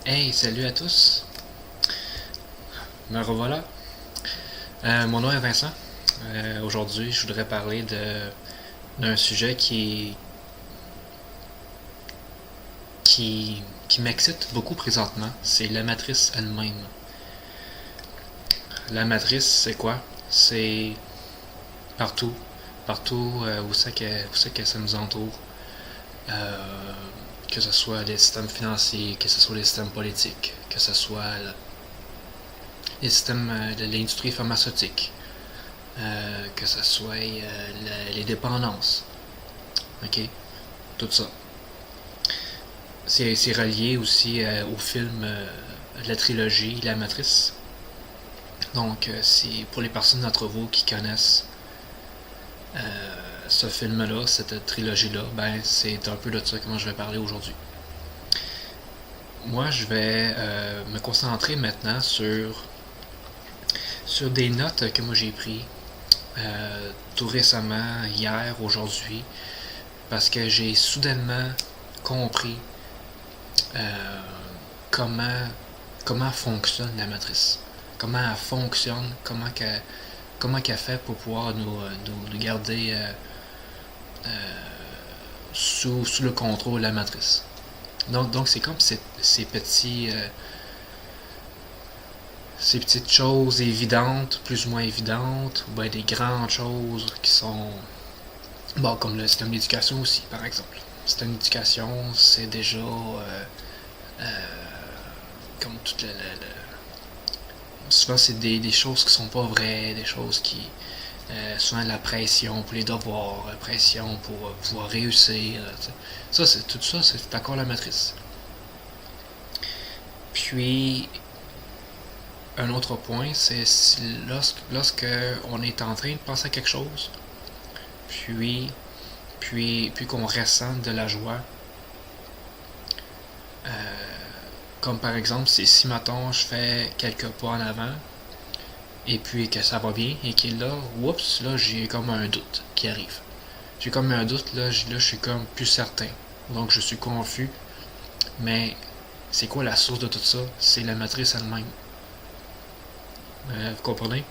Hey, salut à tous. Me revoilà. Mon nom est Vincent. Aujourd'hui, je voudrais parler d'un sujet qui m'excite beaucoup présentement. C'est la matrice elle-même. La matrice, c'est quoi? C'est partout. Partout où c'est que ça nous entoure. Euh, que ce soit les systèmes financiers, que ce soit les systèmes politiques, que ce soit les systèmes de l'industrie pharmaceutique, que ce soit les dépendances. OK? Tout ça. C'est relié aussi au film de la trilogie La Matrice. Donc, c'est pour les personnes d'entre vous qui connaissent ce film-là, cette trilogie-là, ben c'est un peu de ça que moi je vais parler aujourd'hui. Moi, je vais me concentrer maintenant sur des notes que moi j'ai prises tout récemment, hier, aujourd'hui, parce que j'ai soudainement compris euh, comment, comment fonctionne la matrice. Comment elle fonctionne, comment qu'elle fait pour pouvoir nous garder sous le contrôle de la matrice. Donc c'est comme ces petites choses évidentes, plus ou moins évidentes, ou bien des grandes choses qui sont, bon, comme le système d'éducation aussi, par exemple. Le système d'éducation, c'est déjà comme toute souvent c'est des choses qui sont pas vraies, des choses qui souvent de la pression pour les devoirs, pression pour pouvoir réussir. Ça, c'est tout ça, c'est encore la matrice. Puis un autre point, c'est lorsque on est en train de penser à quelque chose, puis qu'on ressent de la joie, comme par exemple, c'est si maintenant je fais quelques pas en avant, et puis que ça va bien, et que là, oups, là j'ai comme un doute qui arrive. J'ai comme un doute, là je suis comme plus certain. Donc je suis confus, mais c'est quoi la source de tout ça? C'est la matrice elle-même. Vous comprenez?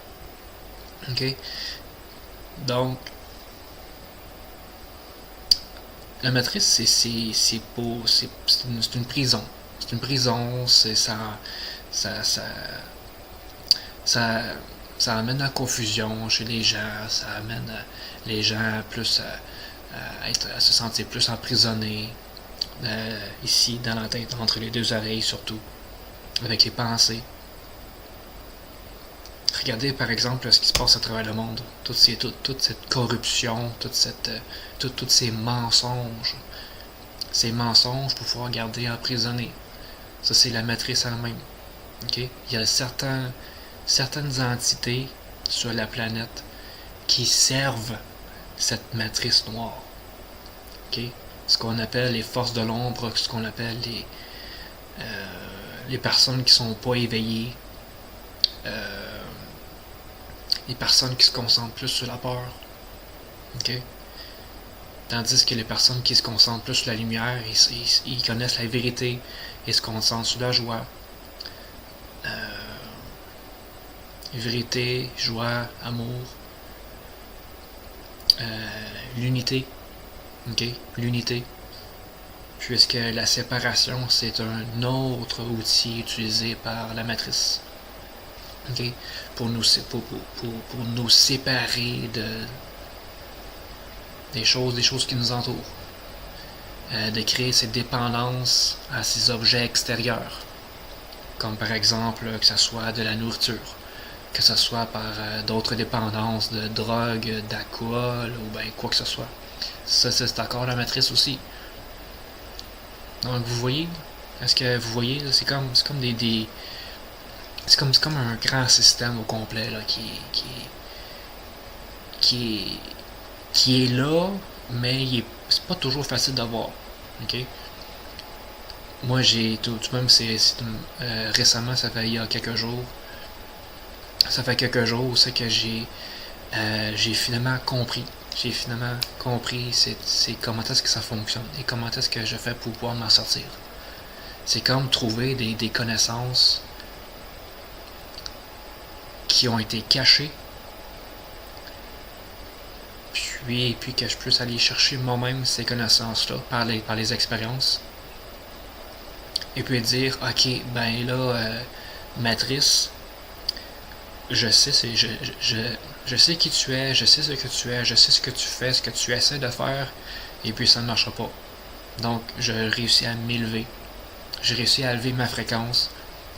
OK? Donc, la matrice, c'est une prison. C'est une prison, ça, ça, ça, ça amène à la confusion chez les gens, ça amène les gens plus à se sentir plus emprisonnés ici, dans la tête, entre les deux oreilles surtout, avec les pensées. Regardez par exemple ce qui se passe à travers le monde, toute cette corruption, tous ces mensonges pour pouvoir garder emprisonné. Ça, c'est la matrice elle-même. Okay? Il y a certaines entités sur la planète qui servent cette matrice noire. Okay? Ce qu'on appelle les forces de l'ombre, ce qu'on appelle les personnes qui sont pas éveillées, les personnes qui se concentrent plus sur la peur. Okay? Tandis que les personnes qui se concentrent plus sur la lumière, ils connaissent la vérité et se concentrent sur la joie. Vérité, joie, amour, l'unité. OK? L'unité. Puisque la séparation, c'est un autre outil utilisé par la matrice. OK? Pour nous séparer des choses qui nous entourent. De créer cette dépendance à ces objets extérieurs. Comme par exemple que ce soit de la nourriture, que ce soit par d'autres dépendances de drogue, d'alcool ou bien quoi que ce soit. Ça, c'est encore la matrice aussi. Donc vous voyez, est-ce que vous voyez, c'est comme c'est comme un grand système au complet là, qui, qui est là, mais c'est pas toujours facile de voir. OK? Moi, j'ai tout de même, récemment, ça fait quelques jours, c'est que j'ai finalement compris. J'ai finalement compris c'est comment est-ce que ça fonctionne et comment est-ce que je fais pour pouvoir m'en sortir. C'est comme trouver des connaissances qui ont été cachées, puis que je puisse aller chercher moi-même ces connaissances-là par les expériences. Et puis dire, ok, ben là, Matrice, je sais qui tu es, je sais ce que tu es, je sais ce que tu fais, ce que tu essaies de faire, et puis ça ne marchera pas. Donc, je réussis à m'élever. J'ai réussi à élever ma fréquence.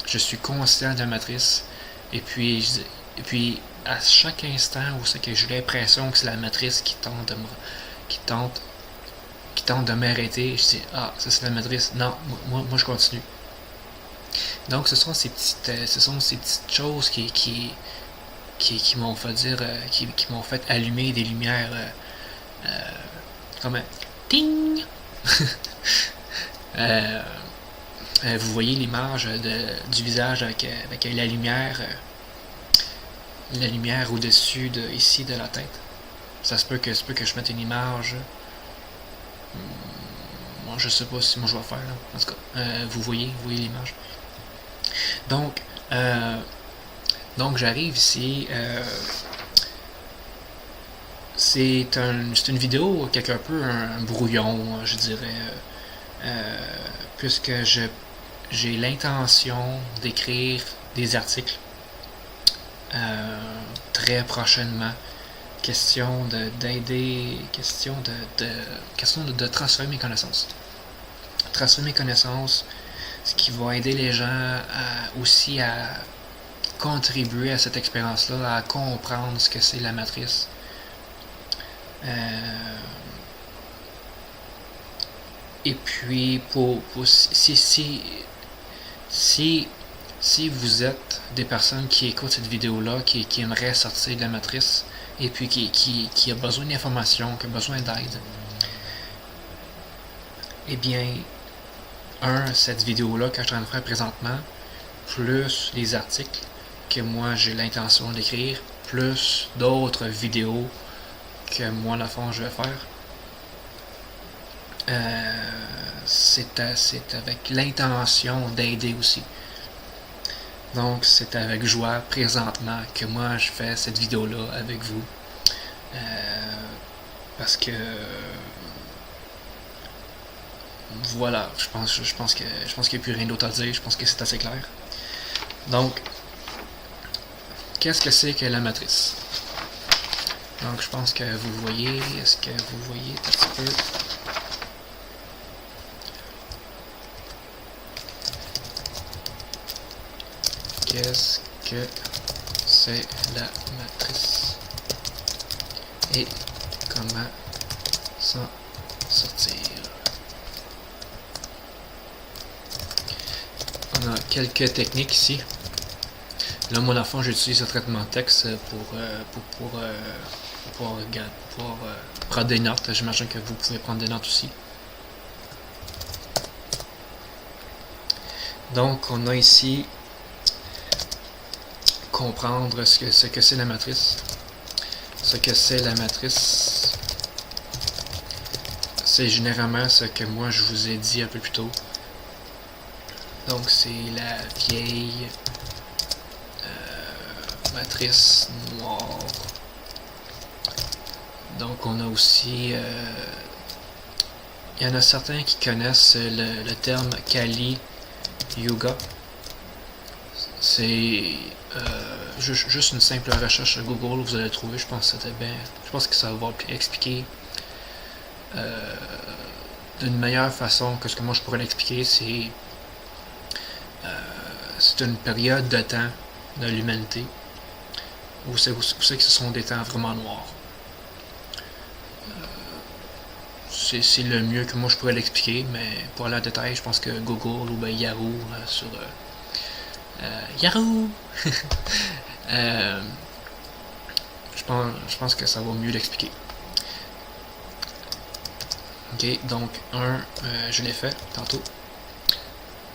Je suis conscient de Matrice. Et puis à chaque instant où c'est que j'ai l'impression que c'est la Matrice qui tente de m'arrêter, je dis, ah, ça c'est la Matrice. Non, moi je continue. Donc, ce sont ces petites choses qui m'ont fait dire, qui m'ont fait allumer des lumières comme un ting. Vous voyez l'image du visage avec la lumière au-dessus ici de la tête. Ça se peut que je mette une image. Moi, je sais pas si moi je vais faire là. En tout cas, vous voyez l'image. Donc j'arrive ici. C'est une vidéo quelque peu un brouillon, je dirais, puisque j'ai l'intention d'écrire des articles très prochainement. Question d'aider, question de transférer mes connaissances. Transférer mes connaissances, ce qui va aider les gens aussi à contribuer à cette expérience-là, à comprendre ce que c'est la matrice. Et puis, si vous êtes des personnes qui écoutent cette vidéo-là, qui aimeraient sortir de la matrice, et puis qui a besoin d'informations, qui a besoin d'aide, eh bien, cette vidéo-là que je suis en train de faire présentement, plus les articles que moi j'ai l'intention d'écrire, plus d'autres vidéos que moi, dans le fond, je vais faire, c'est avec l'intention d'aider aussi. Donc, c'est avec joie, présentement, que moi, je fais cette vidéo-là avec vous. Parce que... voilà, je pense qu'il n'y a plus rien d'autre à dire. Je pense que c'est assez clair. Donc, qu'est-ce que c'est que la matrice? Donc, je pense que vous voyez. Est-ce que vous voyez un petit peu? Qu'est-ce que c'est la matrice? Et comment s'en sortir? On a quelques techniques ici. Là, moi, dans fond, j'utilise le traitement de texte pour prendre des notes. J'imagine que vous pouvez prendre des notes aussi. Donc, on a ici comprendre ce que c'est la matrice. Ce que c'est la matrice, c'est généralement ce que moi je vous ai dit un peu plus tôt. Donc, c'est la vieille matrice noire. Donc, on a aussi... il y en a certains qui connaissent le terme Kali Yuga. C'est juste une simple recherche sur Google, vous allez trouver. Je pense que ça va expliquer d'une meilleure façon que ce que moi je pourrais l'expliquer. C'est une période de temps de l'humanité où c'est que ce sont des temps vraiment noirs. C'est le mieux que moi je pourrais l'expliquer, mais pour aller en détail, je pense que Google ou Yahoo sur Yahoo je pense que ça va mieux l'expliquer. Ok, donc je l'ai fait tantôt.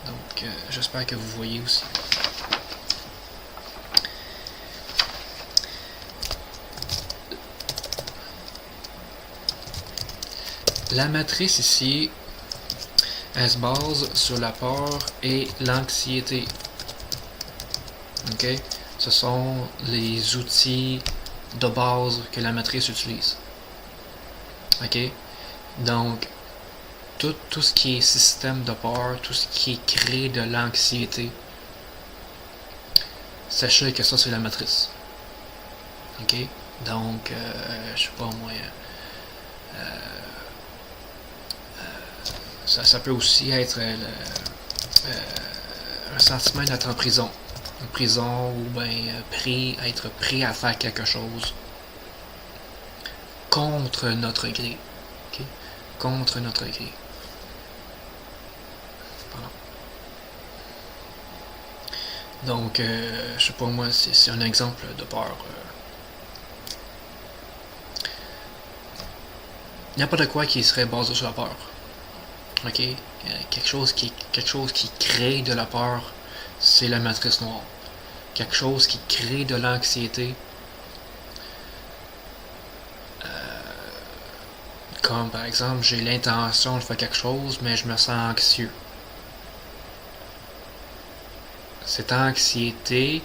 Donc j'espère que vous voyez aussi. La matrice ici, Elle se base sur la peur et l'anxiété. Ok? Ce sont les outils de base que la matrice utilise. Ok? Donc, tout ce qui est système de peur, tout ce qui crée de l'anxiété, sachez que ça, c'est la matrice. Ok? Donc, je sais pas moi. Ça peut aussi être un sentiment d'être en prison. En prison ou bien être pris à faire quelque chose contre notre gré. Okay? Contre notre gré. Pardon. Donc, je sais pas moi, c'est un exemple de peur. N'importe quoi qui serait basé sur la peur. Ok? Quelque chose qui crée de la peur, c'est la matrice noire. Quelque chose qui crée de l'anxiété, comme par exemple, j'ai l'intention de faire quelque chose, mais je me sens anxieux. Cette anxiété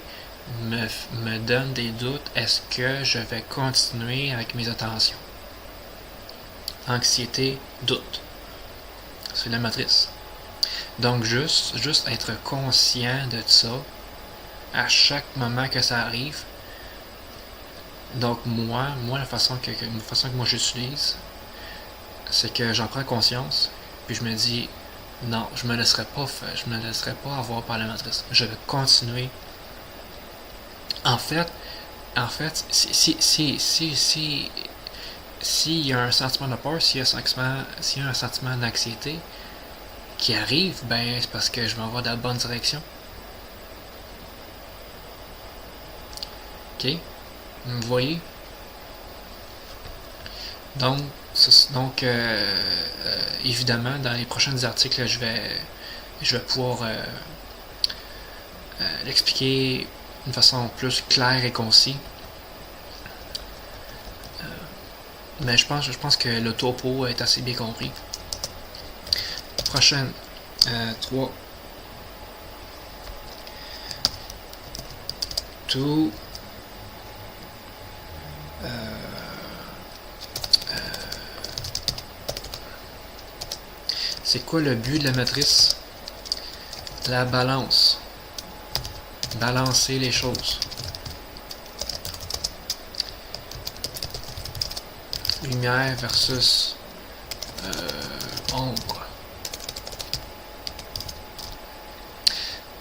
me donne des doutes. Est-ce que je vais continuer avec mes attentions? Anxiété, doute. C'est la matrice. Donc, juste être conscient de ça à chaque moment que ça arrive. Donc, moi la façon que moi j'utilise, c'est que j'en prends conscience, puis je me dis, non, je me laisserai pas avoir par la matrice. Je vais continuer. En fait, s'il y a un sentiment de peur, s'il y a un sentiment d'anxiété qui arrive, ben c'est parce que je m'en vais dans la bonne direction. Ok? Vous voyez? Donc, évidemment, dans les prochains articles, je vais pouvoir l'expliquer d'une façon plus claire et concise. Mais je pense que le topo est assez bien compris. Prochaine. 3. Tout. C'est quoi le but de la matrice? La balance. Balancer les choses. Lumière versus ombre.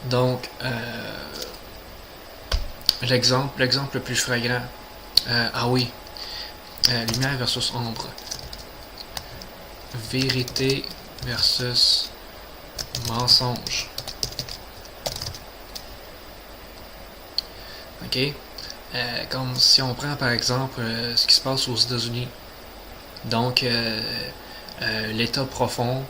Donc, l'exemple le plus flagrant. Lumière versus ombre. Vérité versus mensonge. Ok? Comme si on prend par exemple ce qui se passe aux États-Unis. Donc, l'État profond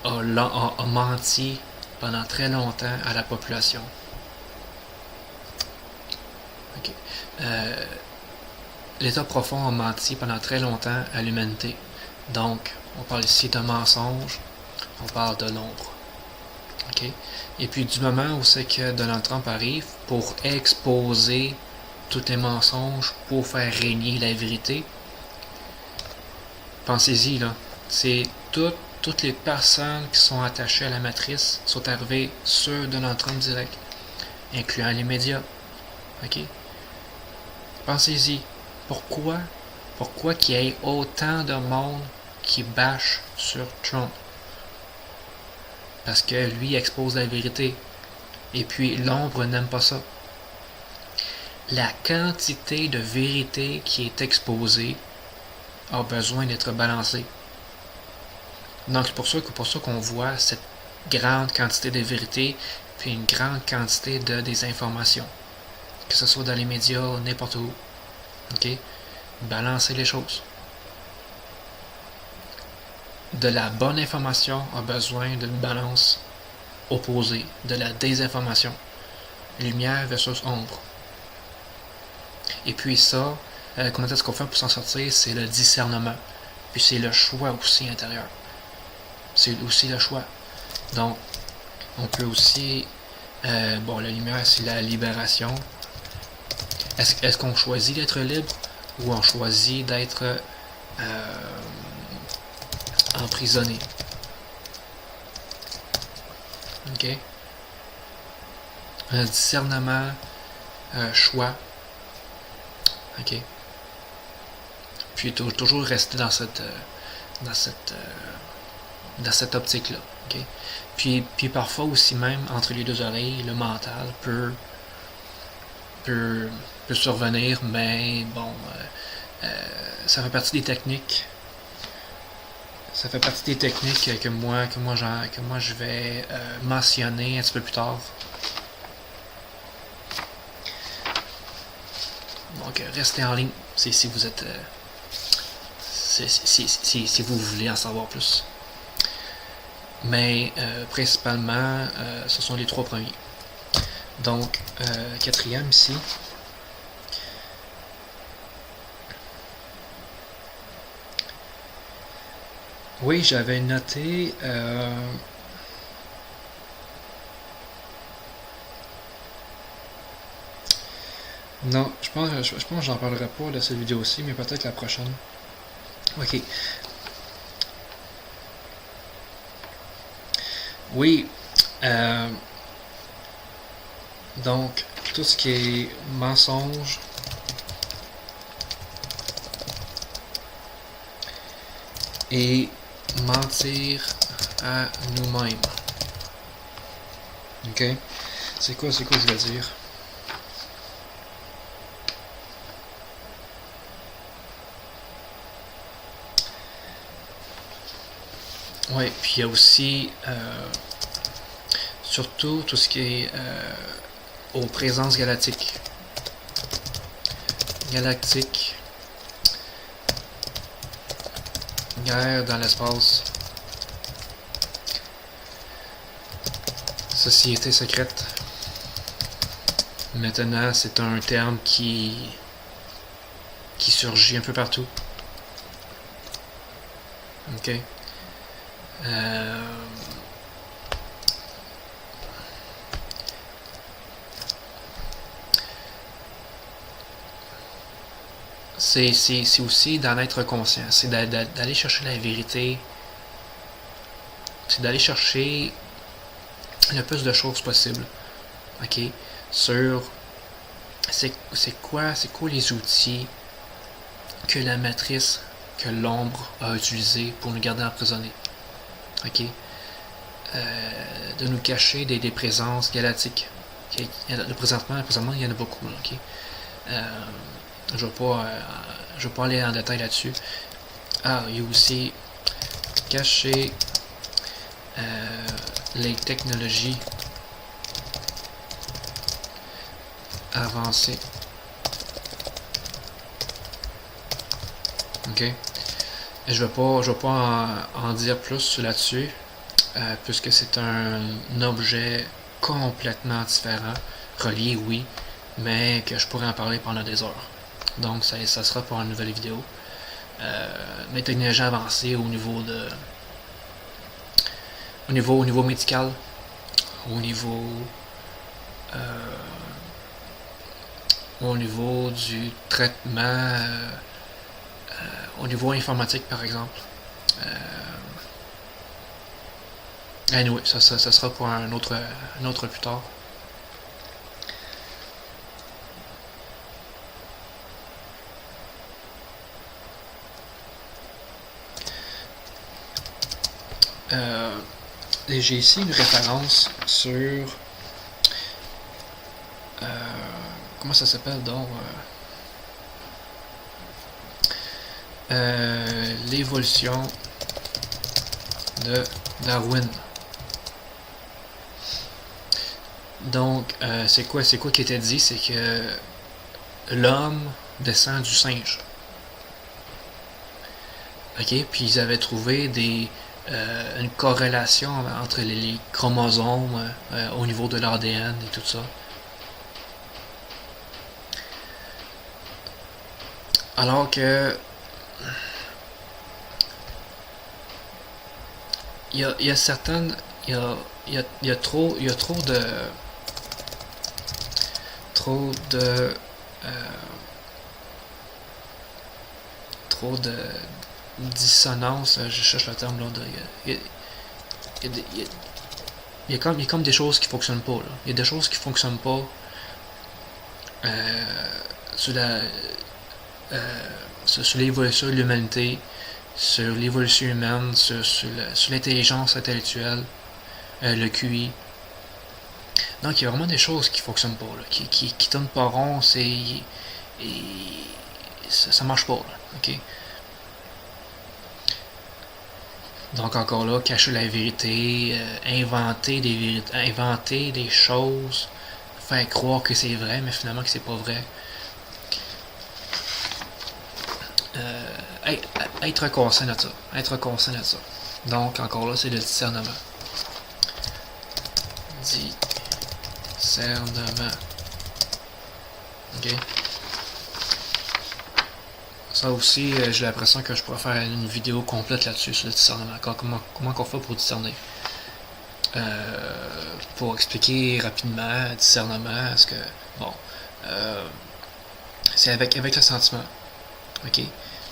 a menti pendant très longtemps à la population. Okay. L'État profond a menti pendant très longtemps à l'humanité. Donc, on parle ici de mensonge, on parle de l'ombre. Okay. Et puis, du moment où c'est que Donald Trump arrive pour exposer tous les mensonges, pour faire régner la vérité, pensez-y, là. C'est toutes les personnes qui sont attachées à la matrice sont arrivées sur Donald Trump direct, incluant les médias. Ok? Pensez-y. Pourquoi qu'il y ait autant de monde qui bâche sur Trump? Parce que lui expose la vérité. Et puis l'ombre n'aime pas ça. La quantité de vérité qui est exposée a besoin d'être balancée. Donc c'est pour ça qu'on voit cette grande quantité de vérité puis une grande quantité de désinformation. Que ce soit dans les médias, n'importe où. Ok? Balancer les choses. De la bonne information a besoin d'une balance opposée, de la désinformation. Lumière versus ombre. Et puis ça, comment est-ce qu'on fait pour s'en sortir? C'est le discernement. Puis c'est le choix aussi intérieur. C'est aussi le choix. Donc, on peut aussi... bon, la lumière, c'est la libération. Est-ce qu'on choisit d'être libre ou on choisit d'être emprisonné? Ok? Un discernement, choix. Ok? Puis toujours rester dans cette optique-là. Okay? Puis parfois aussi même, entre les deux oreilles, le mental peut survenir, mais bon, ça fait partie des techniques. Ça fait partie des techniques que moi je vais mentionner un petit peu plus tard. Donc restez en ligne si vous êtes si vous voulez en savoir plus. Mais principalement, ce sont les trois premiers. Donc, quatrième ici. Oui, j'avais noté... Non, je pense que j'en parlerai pas de cette vidéo-ci, mais peut-être la prochaine. Ok. Oui. Donc, tout ce qui est mensonge, et mentir à nous-mêmes. Ok? C'est quoi je veux dire? Oui, puis il y a aussi surtout tout ce qui est aux présences galactiques. Guerre dans l'espace. Société secrète. Maintenant, c'est un terme qui surgit un peu partout. Ok. C'est aussi d'en être conscient. C'est d'aller chercher la vérité. C'est d'aller chercher le plus de choses possible. Ok? Sur c'est quoi les outils que la matrice, que l'ombre a utilisé pour nous garder emprisonnés. Ok? De nous cacher des présences galactiques. Okay? Présentement, il y en a beaucoup. Okay? Je ne vais pas aller en détail là-dessus. Ah, il y a aussi cacher les technologies avancées. Ok. Je vais pas en dire plus là-dessus, puisque c'est un objet complètement différent, relié oui, mais que je pourrais en parler pendant des heures. Donc ça sera pour une nouvelle vidéo. Les technologies avancées au niveau médical, au niveau du traitement, au niveau informatique par exemple. Anyway, ça sera pour un autre plus tard. J'ai ici une référence sur comment ça s'appelle donc l'évolution de Darwin. Donc c'est quoi qui était dit, c'est que l'homme descend du singe. Ok, puis ils avaient trouvé une corrélation entre les chromosomes au niveau de l'ADN et tout ça. Alors que il y a certaines, il y a trop, trop de, euh, trop de dissonance, je cherche le terme là, il y a, il y a comme des choses qui fonctionnent pas, là. Il y a des choses qui fonctionnent pas sur la, sur l'évolution de l'humanité, sur l'évolution humaine, sur l'intelligence intellectuelle, le QI. Donc il y a vraiment des choses qui fonctionnent pas, là, qui tournent pas rond, et ça marche pas, là, ok? Donc encore là, cacher la vérité, inventer des choses, faire croire que c'est vrai, mais finalement que c'est pas vrai. Être conscient de ça. Être conscient de ça. Donc encore là, c'est le discernement. Discernement. Ok? Ça aussi, j'ai l'impression que je pourrais faire une vidéo complète là-dessus, sur le discernement. Comment on fait pour discerner. Pour expliquer rapidement, discernement, est-ce que... Bon. C'est avec le sentiment. Ok?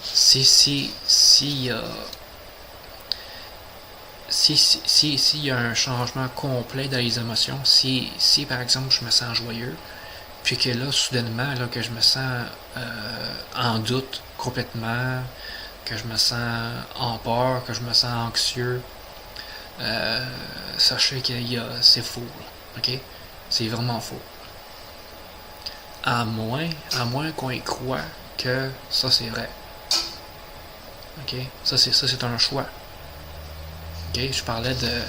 S'il y a un changement complet dans les émotions, si par exemple je me sens joyeux, puis que là soudainement là, que je me sens en doute complètement, que je me sens en peur, que je me sens anxieux, sachez que c'est faux, là, ok? C'est vraiment faux. À moins qu'on y croit que ça c'est vrai. Ok? Ça c'est un choix. Ok? Je parlais de...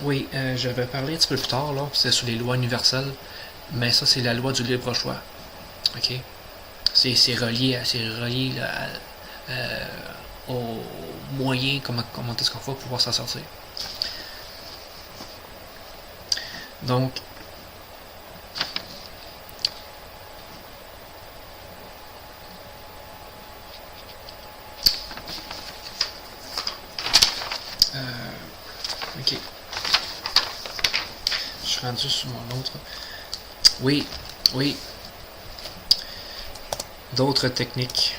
oui, je vais parler un petit peu plus tard, là, c'est sur les lois universelles, mais ça c'est la loi du libre choix. Ok? C'est relié là, aux moyens, comment est-ce qu'on va pouvoir s'en sortir. Donc, ok. Je suis rendu sur mon autre. Oui. D'autres techniques.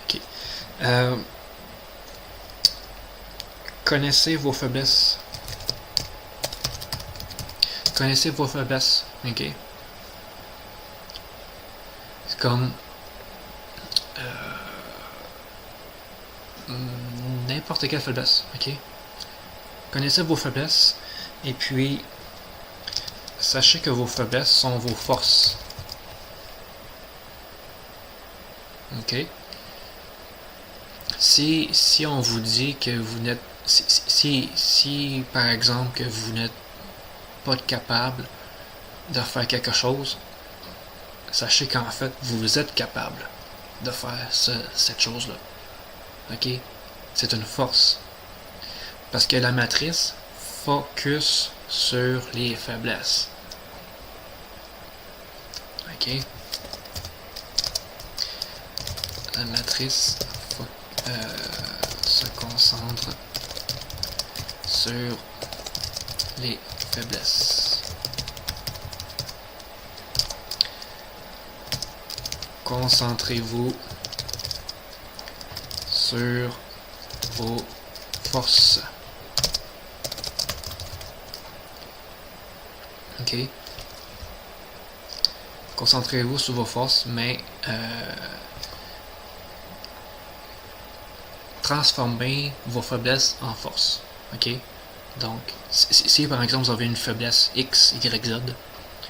Ok. Connaissez vos faiblesses. Ok. C'est comme n'importe quelle faiblesse. Ok. Connaissez vos faiblesses et puis sachez que vos faiblesses sont vos forces. Ok. Si on vous dit que vous n'êtes, si par exemple que vous n'êtes pas capable de faire quelque chose, sachez qu'en fait vous êtes capable de faire cette chose-là. Ok? C'est une force. Parce que la matrice focus sur les faiblesses. Ok? La matrice se concentre sur les faiblesses. Concentrez-vous sur vos forces. Ok? Concentrez-vous sur vos forces, mais transformez vos faiblesses en force. Ok? Donc, si par exemple vous avez une faiblesse X, Y, Z,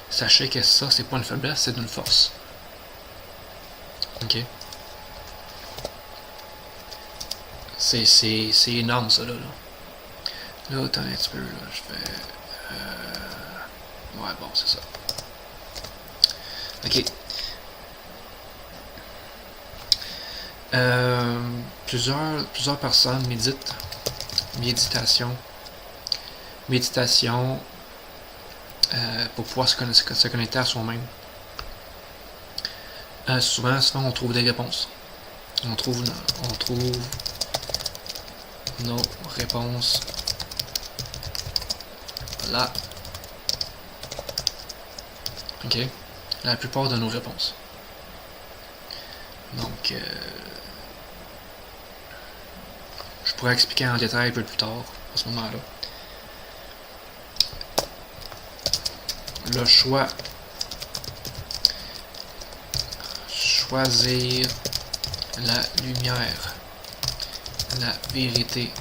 sachez que ça, c'est pas une faiblesse, c'est une force. Ok? C'est énorme ça là. Là, attends un petit peu, là, je vais... ouais, bon, c'est ça. Ok. Plusieurs personnes méditent. Méditation pour pouvoir se connecter à soi-même. Souvent, on trouve des réponses. On trouve nos réponses là. Ok? La plupart de nos réponses. Donc, je pourrais expliquer en détail un peu plus tard, à ce moment-là. Le choix. Choisir la lumière, la vérité,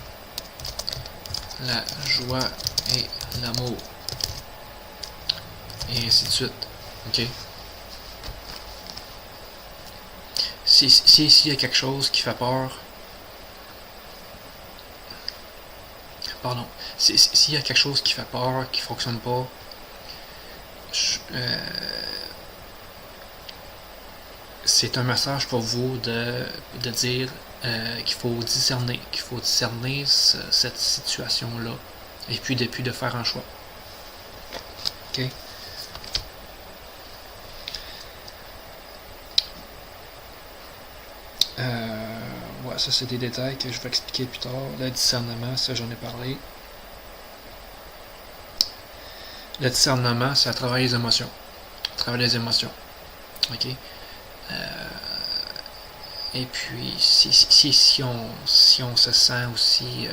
la joie et l'amour. Et ainsi de suite. Ok? S'il y a quelque chose qui fait peur, pardon, s'il y a quelque chose qui fait peur, qui fonctionne pas, c'est un message pour vous de dire qu'il faut discerner cette situation-là, et puis depuis de faire un choix. Ok? Ouais, ça c'est des détails que je vais expliquer plus tard. Le discernement, ça j'en ai parlé. Le discernement, c'est à travers les émotions. Ok? Et puis, si on se sent aussi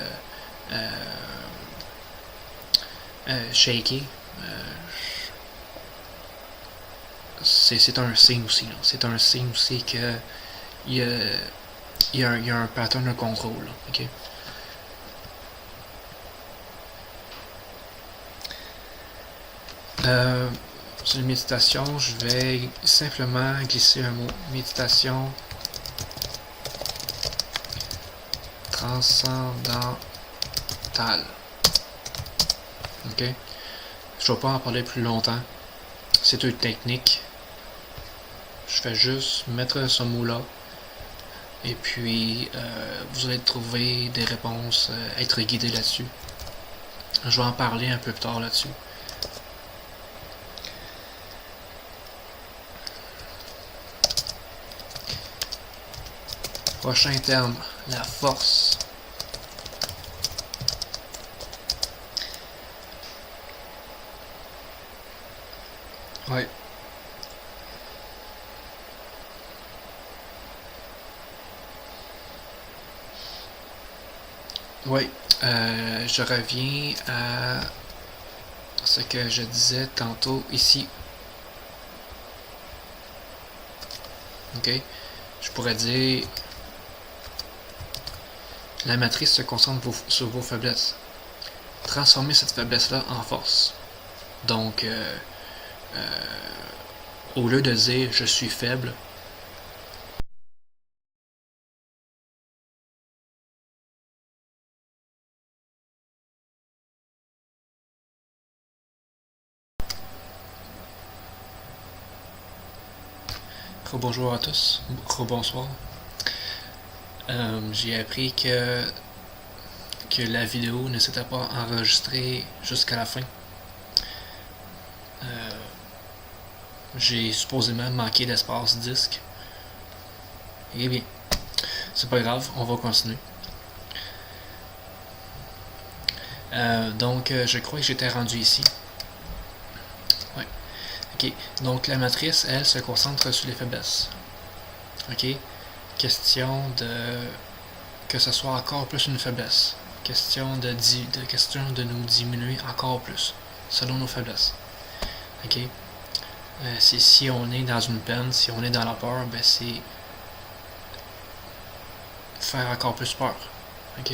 shaky, c'est un signe aussi. Là. C'est un signe aussi que il y a un pattern de contrôle. Là, ok? Sur une méditation, je vais simplement glisser un mot. Méditation transcendantale. Ok? Je ne vais pas en parler plus longtemps. C'est une technique. Je vais juste mettre ce mot-là. Et puis, vous allez trouver des réponses, être guidé là-dessus. Je vais en parler un peu plus tard là-dessus. Prochain terme, la force. Ouais. Oui, je reviens à ce que je disais tantôt ici. Ok? Je pourrais dire la matrice se concentre sur vos faiblesses. Transformez cette faiblesse-là en force. Donc, au lieu de dire je suis faible, bonjour à tous, bonsoir. J'ai appris que la vidéo ne s'était pas enregistrée jusqu'à la fin. J'ai supposément manqué d'espace disque. Eh bien, c'est pas grave, on va continuer. Donc, je crois que j'étais rendu ici. Ouais. Ok. Donc, la matrice, elle, se concentre sur les faiblesses. Ok. Question de que ce soit encore plus une faiblesse. Question de nous diminuer encore plus, selon nos faiblesses. Ok. Si on est dans une peine, si on est dans la peur, ben c'est faire encore plus peur. Ok.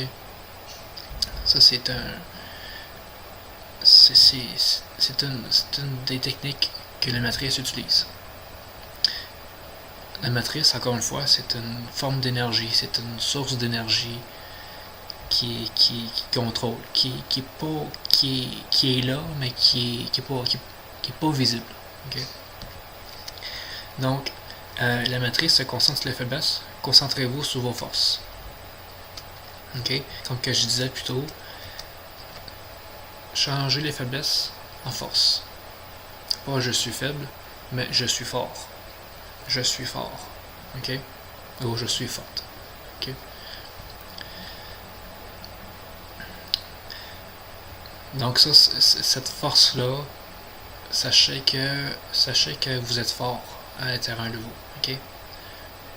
Ça c'est une des techniques que la matrice utilise. La matrice, encore une fois, c'est une forme d'énergie, c'est une source d'énergie qui contrôle, qui est là, mais qui est pas visible. Okay? Donc, la matrice se concentre sur les faiblesses. Concentrez-vous sur vos forces. Okay? Comme que je disais plus tôt, changez les faiblesses en force. Pas je suis faible, mais je suis fort. Je suis fort. Ok? Ou je suis forte. Ok? Donc ça, cette force-là, sachez que vous êtes fort à l'intérieur de vous, ok?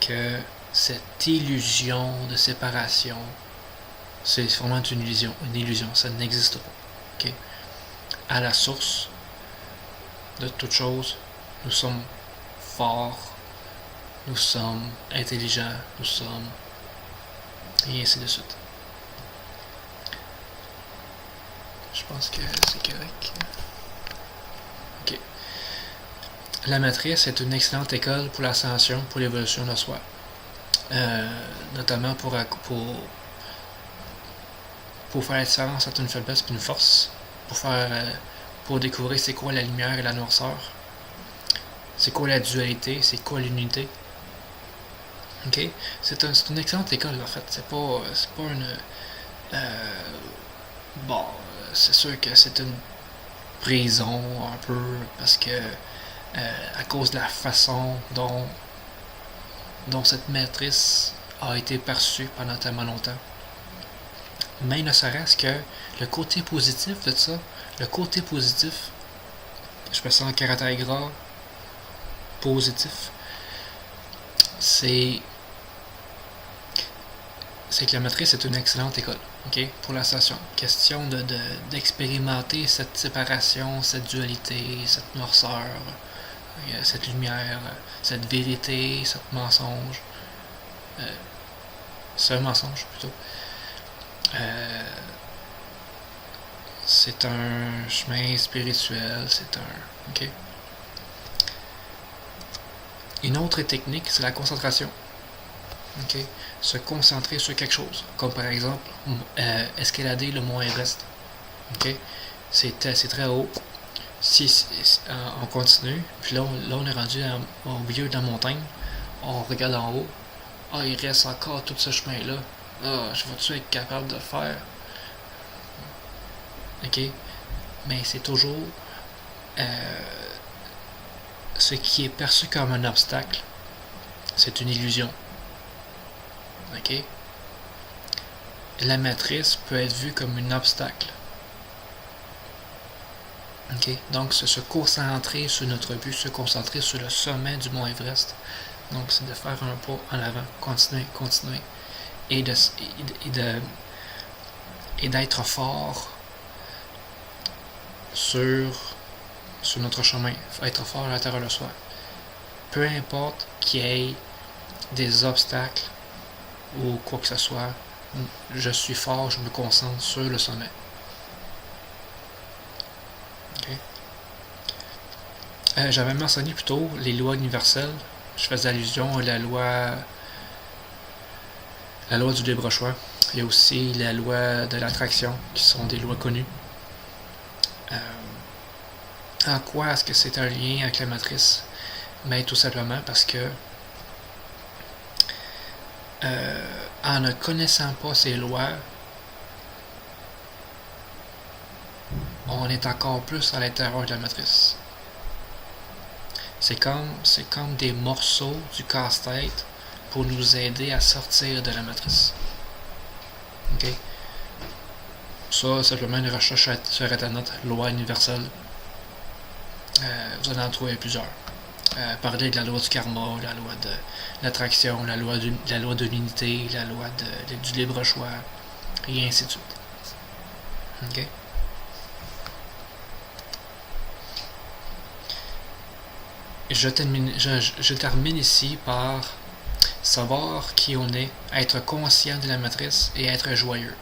Que cette illusion de séparation, c'est vraiment une illusion, ça n'existe pas, ok? À la source de toute chose, nous sommes forts, nous sommes intelligents, nous sommes... et ainsi de suite. Je pense que c'est correct. Ok. La matrice est une excellente école pour l'ascension, pour l'évolution de soi. Notamment pour faire la différence entre une faiblesse et une force. Pour découvrir c'est quoi la lumière et la noirceur. C'est quoi la dualité, c'est quoi l'unité. Ok? C'est une excellente école en fait. C'est pas une... bon, c'est sûr que c'est une prison un peu parce que à cause de la façon dont cette matrice a été perçue pendant tellement longtemps. Mais ne serait-ce que le côté positif de ça, le côté positif, je me sens en caractère gras, positif, c'est que la matrice est une excellente école, ok, pour la station. Question d'expérimenter cette séparation, cette dualité, cette noirceur, cette lumière, cette vérité, ce mensonge. C'est un mensonge plutôt. C'est un chemin spirituel, c'est un... ok. Une autre technique, c'est la concentration. Ok. Se concentrer sur quelque chose, comme par exemple escalader le mont Everest. Ok. C'est très haut. Si on continue, puis là on est rendu au milieu de la montagne, on regarde en haut, il reste encore tout ce chemin-là. Je vais-tu être capable de faire? Ok? Mais c'est toujours ce qui est perçu comme un obstacle, c'est une illusion. Ok? La matrice peut être vue comme un obstacle. Ok? Donc, se concentrer sur notre but, se concentrer sur le sommet du mont Everest. Donc, c'est de faire un pas en avant, continuer, et d'être fort sur notre chemin, être fort à l'intérieur de soi. Peu importe qu'il y ait des obstacles ou quoi que ce soit, je suis fort, je me concentre sur le sommet. Okay. J'avais mentionné plus tôt les lois universelles. Je faisais allusion à la loi du libre choix. Il y a aussi la loi de l'attraction, qui sont des lois connues. En quoi est-ce que c'est un lien avec la matrice? Mais tout simplement parce que en ne connaissant pas ces lois, on est encore plus à l'intérieur de la matrice. C'est comme des morceaux du casse-tête pour nous aider à sortir de la matrice. Ok? Ça, simplement une recherche sur Internet, loi universelle. Vous allez en trouver plusieurs. Parler de la loi du karma, la loi de l'attraction, la loi de l'unité, la loi du libre choix, et ainsi de suite. Ok? Je termine ici par savoir qui on est, être conscient de la matrice et être joyeux.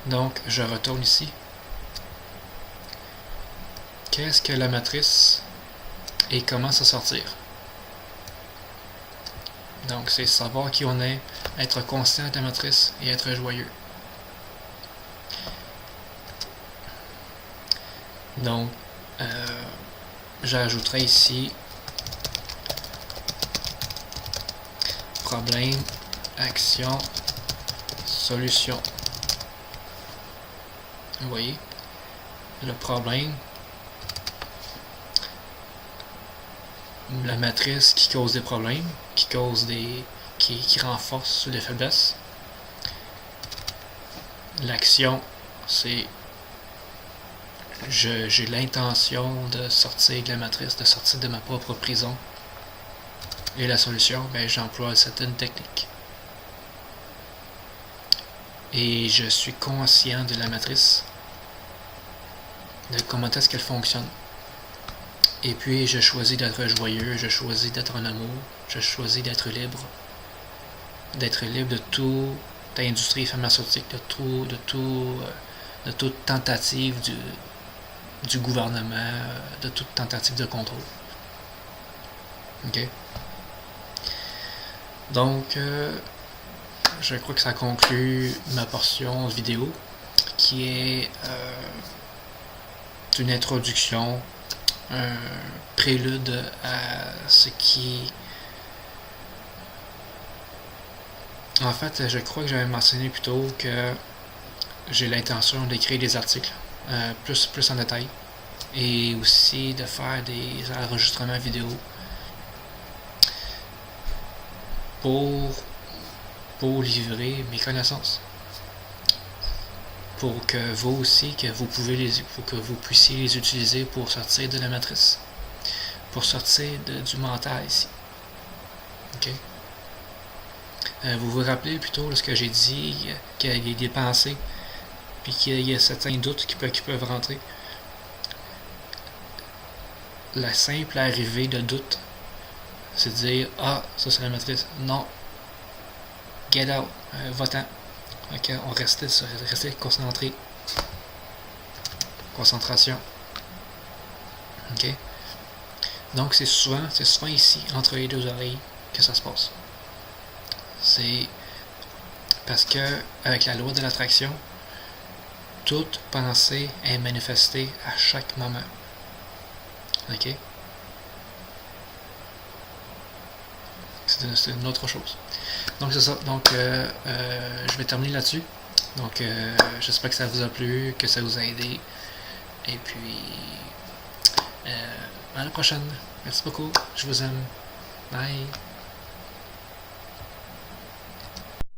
Donc, je retourne ici. Qu'est-ce que la matrice et comment s'en sortir? Donc, c'est savoir qui on est, être conscient de la matrice et être joyeux. Donc, j'ajouterai ici problème, action, solution. Vous voyez, le problème, la matrice qui cause des problèmes, qui renforce les faiblesses. L'action, c'est j'ai l'intention de sortir de la matrice, de sortir de ma propre prison. Et la solution, ben, j'emploie certaines techniques. Et je suis conscient de la matrice, de comment est-ce qu'elle fonctionne. Et puis, je choisis d'être joyeux, je choisis d'être en amour, je choisis d'être libre de toute industrie pharmaceutique, de toute tentative du gouvernement, de toute tentative de contrôle. Ok? Donc, je crois que ça conclut ma portion vidéo, qui est une introduction, un prélude à ce qui... En fait, je crois que j'avais mentionné plus tôt que j'ai l'intention d'écrire des articles plus en détail, et aussi de faire des enregistrements vidéo pour livrer mes connaissances, pour que vous aussi, pour que vous puissiez les utiliser pour sortir de la matrice, pour sortir du mental ici. Ok? Vous vous rappelez plutôt ce que j'ai dit, qu'il y a des pensées, puis qu'il y a certains doutes qui peuvent rentrer. La simple arrivée de doute, c'est de dire « Ah, ça c'est la matrice. Non. Get out. Va-t'en. » Ok, on restait concentré. Concentration. Ok? Donc c'est souvent ici, entre les deux oreilles, que ça se passe. C'est parce que avec la loi de l'attraction, toute pensée est manifestée à chaque moment. Ok? C'est une autre chose. Donc c'est ça. Donc je vais terminer là-dessus. Donc j'espère que ça vous a plu, que ça vous a aidé. Et puis à la prochaine. Merci beaucoup. Je vous aime. Bye.